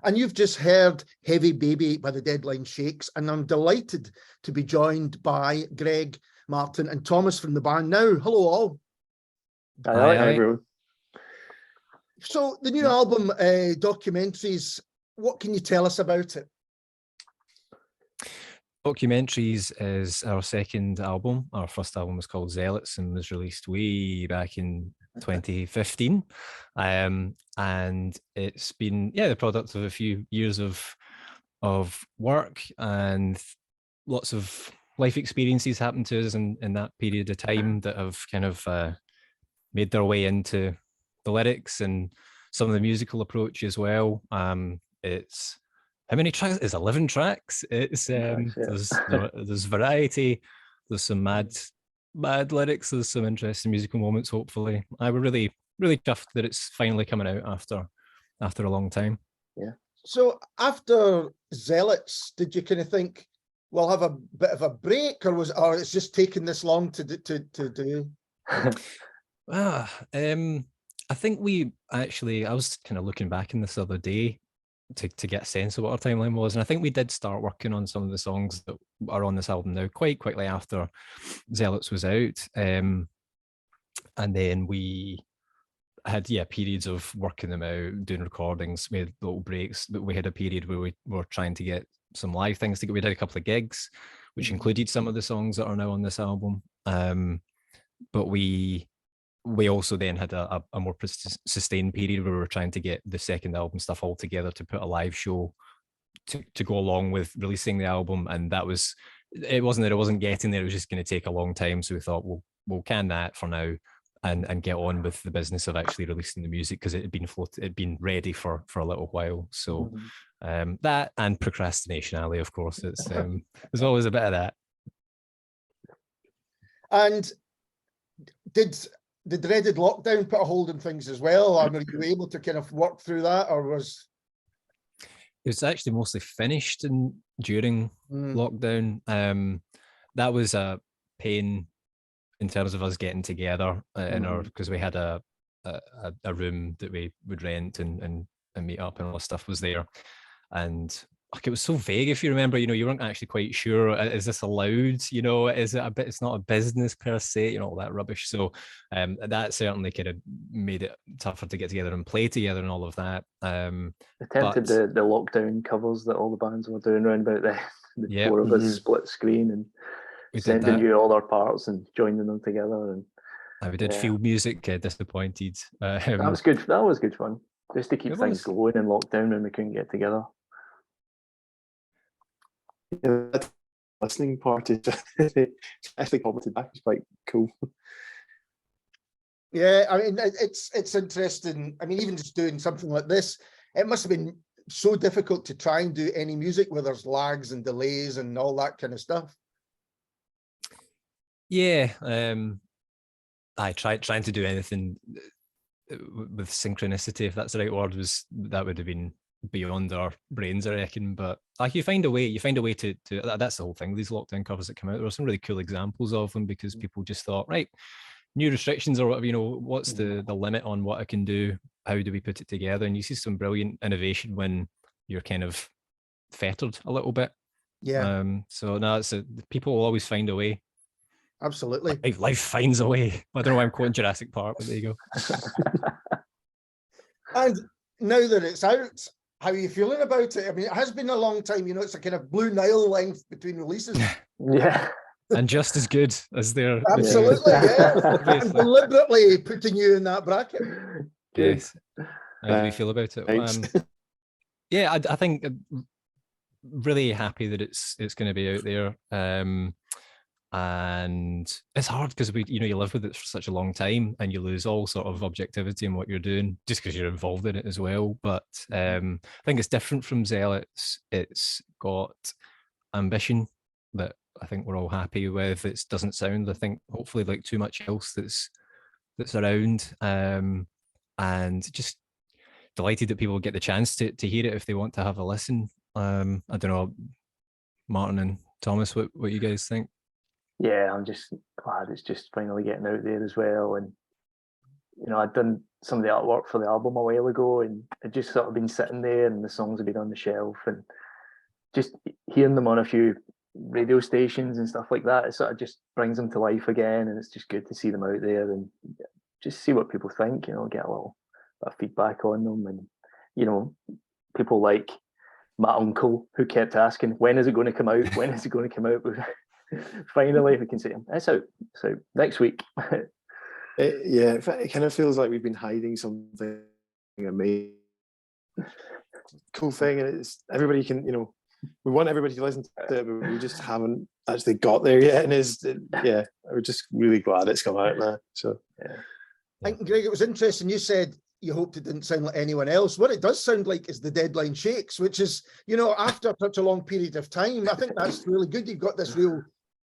And you've just heard Heavy Baby by the Deadline Shakes, and I'm delighted to be joined by Greg, Martin, and Thomas from the band now. Hello, all. Hi, everyone. So the new album, Documentaries, what can you tell us about it? Documentaries is our second album. Our first album was called Zealots and was released way back in 2015. And it's been, the product of a few years of work, and lots of life experiences happened to us in that period of time that have kind of made their way into the lyrics and some of the musical approach as well. It's, how many tracks? It's 11 tracks. It's there's variety. There's some mad lyrics. There's some interesting musical moments. Hopefully, I were really chuffed that it's finally coming out after a long time. Yeah. So after Zealots, did you kind of think we'll have a bit of a break, or it's just taking this long to do? I think I was kind of looking back in this other day to get a sense of what our timeline was, and I think we did start working on some of the songs that are on this album now quite quickly after Zealots was out, and then we had periods of working them out, doing recordings. We had little breaks, but we had a period where we were trying to get some live things together. We did a couple of gigs, which included some of the songs that are now on this album, but we also then had a more sustained period where we were trying to get the second album stuff all together to put a live show to go along with releasing the album. And it wasn't getting there, it was just going to take a long time. So we thought we'll can that for now and get on with the business of actually releasing the music, because it had been ready for a little while. So that and procrastination, Ali, of course, it's there's always a bit of that. And did the dreaded lockdown put a hold on things as well? Or were you able to kind of work through that, or was... It's actually mostly finished during lockdown. That was a pain in terms of us getting together because we had a room that we would rent and meet up, and all the stuff was there. And it was so vague, if you remember, you weren't actually quite sure, is this allowed? Is it a bit, it's not a business per se, all that rubbish. So that certainly kind of made it tougher to get together and play together and all of that. Attempted the lockdown covers that all the bands were doing around about the four of us split screen and sending you all our parts and joining them together. And we did field music, Disappointed. That was good. That was good fun, just to keep things going in lockdown when we couldn't get together. Yeah, that listening part is actually commented back. It's quite cool. Yeah, I mean, it's interesting. I mean, even just doing something like this, it must have been so difficult to try and do any music where there's lags and delays and all that kind of stuff. Yeah, I trying to do anything with synchronicity, if that's the right word, that would have been beyond our brains, I reckon. But you find a way to that's the whole thing. These lockdown covers that come out, there were some really cool examples of them, because people just thought, right, new restrictions or whatever, what's the limit on what I can do? How do we put it together? And you see some brilliant innovation when you're kind of fettered a little bit. Yeah. So no, people will always find a way. Absolutely. Life finds a way. I don't know why I'm quoting Jurassic Park, but there you go. And now that it's out, how are you feeling about it? I mean, it has been a long time, it's a kind of Blue Nile length between releases. Yeah. And just as good as their... Absolutely, yeah. I'm deliberately putting you in that bracket. Yes. How do you feel about it? Yeah, I think really happy that it's going to be out there. And it's hard because you live with it for such a long time, and you lose all sort of objectivity in what you're doing just because you're involved in it as well. But I think it's different from Zealots. It's got ambition that I think we're all happy with. It doesn't sound, I think, hopefully like too much else that's around. And just delighted that people get the chance to hear it if they want to have a listen. I don't know, Martin and Thomas, what you guys think? Yeah, I'm just glad it's just finally getting out there as well, and I'd done some of the artwork for the album a while ago, and it just sort of been sitting there, and the songs had been on the shelf, and just hearing them on a few radio stations and stuff like that, it sort of just brings them to life again, and it's just good to see them out there and just see what people think, get a little bit of feedback on them. And people like my uncle, who kept asking, when is it going to come out, when is it going to come out? Finally we can say it's out next week. It kind of feels like we've been hiding something amazing, cool thing, and it's everybody can, we want everybody to listen to it, but we just haven't actually got there yet. And we're just really glad it's come out now. So I think, Greg, it was interesting. You said you hoped it didn't sound like anyone else. What it does sound like is the Deadline Shakes, which is, after such a long period of time, I think that's really good. You've got this real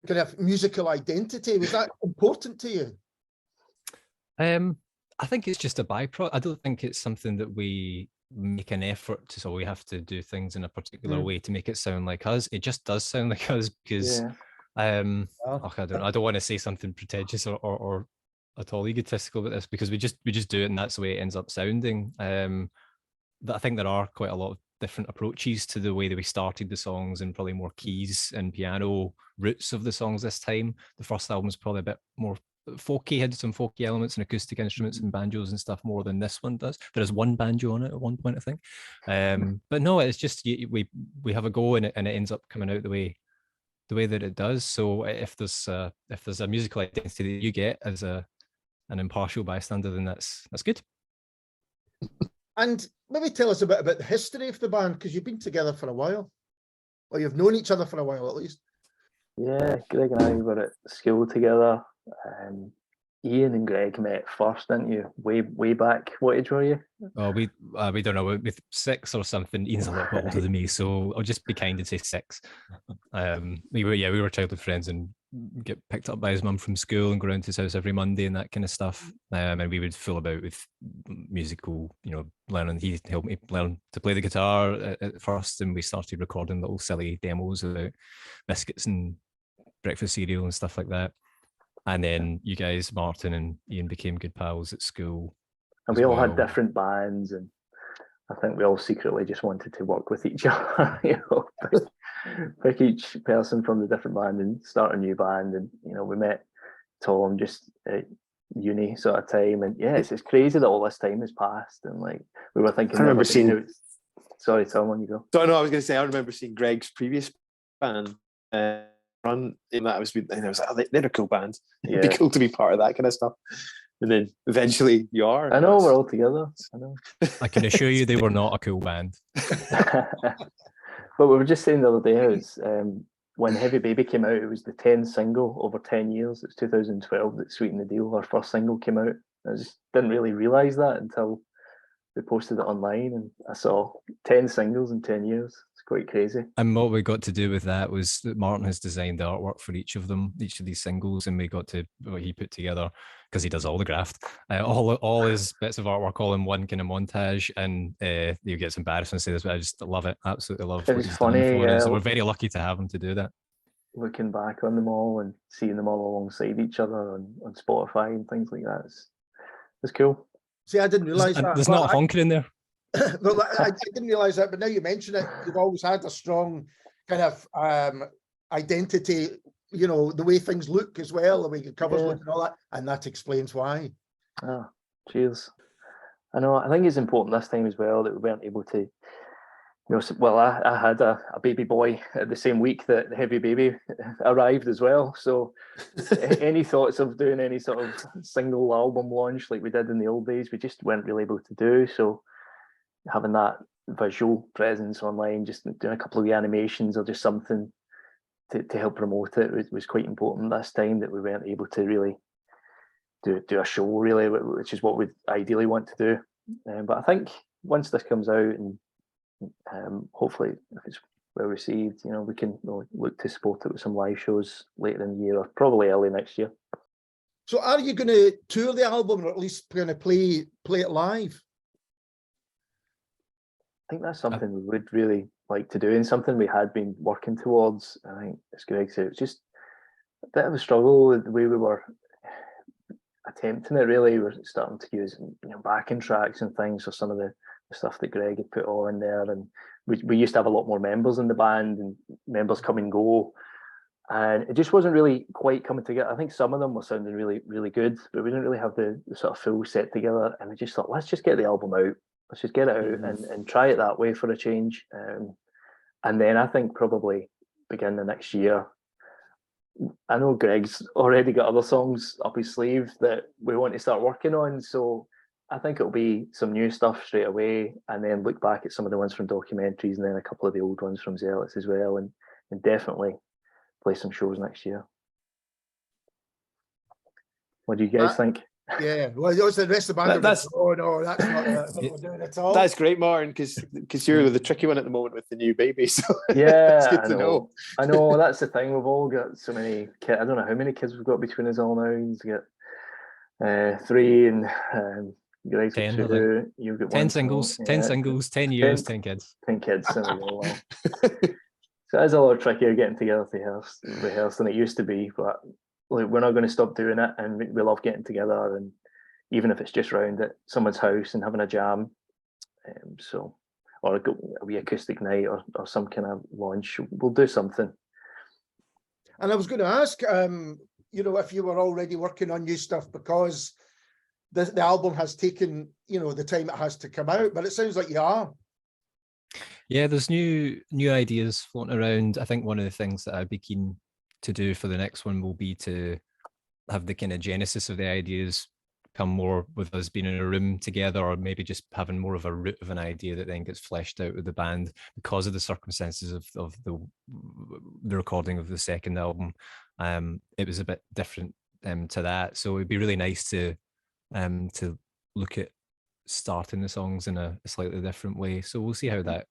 kind of musical identity. Was that important to you? I think it's just a byproduct. I don't think it's something that we make an effort to, so we have to do things in a particular way to make it sound like us. It just does sound like us because I don't want to say something pretentious or at all egotistical about this, because we just do it, and that's the way it ends up sounding. But I think there are quite a lot of different approaches to the way that we started the songs, and probably more keys and piano roots of the songs this time. The first album's probably a bit more folky, had some folky elements and acoustic instruments and banjos and stuff more than this one does. There is one banjo on it at one point, I think. But no, it's just we have a go, and it ends up coming out the way that it does. So if there's a musical identity that you get as an impartial bystander, then that's good. And maybe tell us a bit about the history of the band, because you've been together for a while, or you've known each other for a while at least. Yeah, Greg and I were at school together. Ian and Greg met first, didn't you? Way back. What age were you? Oh, we don't know, with 6 or something. Ian's a lot older than me, so I'll just be kind and say 6. We were childhood friends, and get picked up by his mum from school and go around to his house every Monday and that kind of stuff. And we would fool about with musical, learning. He helped me learn to play the guitar at first, and we started recording little silly demos about biscuits and breakfast cereal and stuff like that. And then you guys, Martin and Ian, became good pals at school. And we all had different bands, and I think we all secretly just wanted to work with each other, pick each person from the different band and start a new band. And, we met Tom just at uni sort of time. And it's crazy that all this time has passed. And we were thinking, I remember seeing, sorry, Tom, on you go. So no, I was going to say, I remember seeing Greg's previous band, run in that. I was like, oh, they're a cool band. It'd be cool to be part of that kind of stuff. And then eventually you are. I know, we're all together. I know. I can assure you they were not a cool band. But we were just saying the other day, it's, when Heavy Baby came out, it was the 10th single over 10 years. It's 2012 that Sweeten the Deal, our first single, came out. I just didn't really realise that until we posted it online, and I saw 10 singles in 10 years. It's quite crazy. And what we got to do with that was that Martin has designed the artwork for each of these singles, and we got to, what he put together, because he does all the graft, all his bits of artwork all in one kind of montage, and you get embarrassed and say this, but I just love it, absolutely love what he's done for us. So we're very lucky to have him to do that. Looking back on them all and seeing them all alongside each other on Spotify and things like that, it's cool. See, I didn't realise that. There's not a honker in there. Well, I didn't realise that, but now you mention it, you've always had a strong kind of identity, the way things look as well, the way the covers look and all that, and that explains why. Oh, cheers. I know, I think it's important this time as well that we weren't able to, well, I had a baby boy the same week that the Heavy Baby arrived as well. So any thoughts of doing any sort of single album launch like we did in the old days, we just weren't really able to do. So having that visual presence online, just doing a couple of animations or just something to help promote it was quite important this time, that we weren't able to really do a show really, which is what we ideally want to do. But I think once this comes out, and hopefully if it's well received, we can look to support it with some live shows later in the year, or probably early next year. So are you going to tour the album, or at least going to play it live? I think that's something we would really like to do, and something we had been working towards. I think, as Greg said, it's just a bit of a struggle the way we were. I attempting it really. We're starting to use backing tracks and things for some of the stuff that Greg had put on there, and we used to have a lot more members in the band, and members come and go, and it just wasn't really quite coming together. I think some of them were sounding really, really good, but we didn't really have the sort of full set together, and we just thought, let's just get the album out. Let's just get it out and try it that way for a change. And then I think probably begin the next year. I know Greg's already got other songs up his sleeve that we want to start working on. So I think it'll be some new stuff straight away, and then look back at some of the ones from documentaries and then a couple of the old ones from Zealots as well, and definitely play some shows next year. What do you guys think? Yeah, well, the rest of the band. That's no, that's not what we're doing at all. That's great, Martin, because you're the tricky one at the moment with the new baby. So yeah, it's good to know. I know that's the thing. We've all got so many kids. I don't know how many kids we've got between us all now. He's got 3 and Greg's 10. 2. You've got 10 singles, 10 singles, 10 years, 10 kids. 10 kids. There we go. Wow. So it's a lot trickier getting together to rehearse than it used to be, but we're not going to stop doing it, and we love getting together, and even if it's just round at someone's house and having a jam, or a wee acoustic night or some kind of launch, we'll do something. And I was going to ask, if you were already working on new stuff, because the album has taken, the time it has to come out, but it sounds like you are. Yeah, there's new ideas floating around. I think one of the things that I'd be keen to do for the next one will be to have the kind of genesis of the ideas come more with us being in a room together, or maybe just having more of a root of an idea that then gets fleshed out with the band because of the circumstances of the recording of the second album. It was a bit different to that, so it'd be really nice to look at starting the songs in a slightly different way. So we'll see how that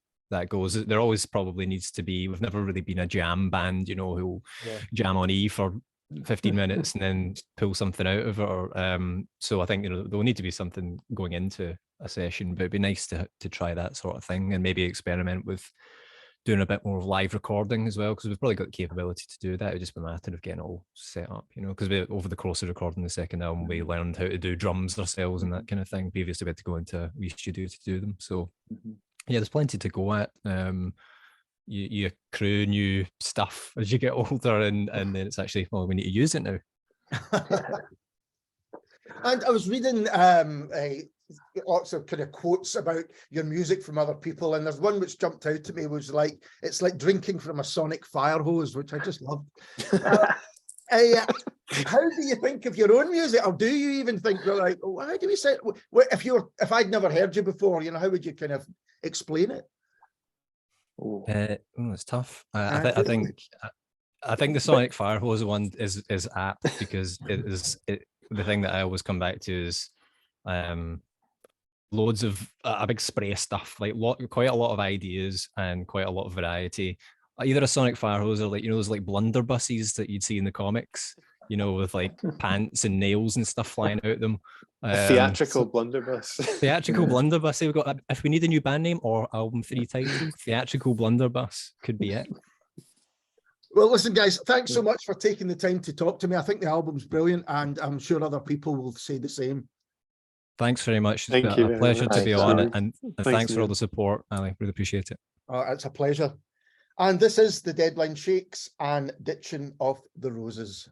goes. There always probably needs to be, we've never really been a jam band, who'll jam on E for 15 minutes and then pull something out of it. So I think, there'll need to be something going into a session, but it'd be nice to try that sort of thing and maybe experiment with doing a bit more of live recording as well, because we've probably got the capability to do that. It'd just be a matter of getting it all set up, because over the course of recording the second album, we learned how to do drums ourselves and that kind of thing. Previously, we had to go into a wee studio to do them. So yeah, there's plenty to go at. You accrue new stuff as you get older, and then it's actually, we need to use it now. And I was reading lots of kind of quotes about your music from other people, and there's one which jumped out to me, was like, it's like drinking from a sonic fire hose, which I just loved. How do you think of your own music, or do you even think, like, how do we say it? If I'd never heard you before, how would you kind of explain it? It's tough. I think the sonic fire hose one is apt, because the thing that I always come back to is loads of a big spray of stuff, like quite a lot of ideas and quite a lot of variety. Either a sonic fire hose or those blunderbusses that you'd see in the comics, with like pants and nails and stuff flying out of them. Theatrical blunderbuss. Theatrical blunderbuss. We've got, if we need a new band name or album 3 title, Theatrical Blunderbuss could be it. Well, listen, guys, thanks so much for taking the time to talk to me. I think the album's brilliant, and I'm sure other people will say the same. Thanks very much. Thank you. A pleasure to be on, and thanks for all man. the support, Ali. Really appreciate it. It's a pleasure. And this is the Deadline Shakes and Ditching of the Roses.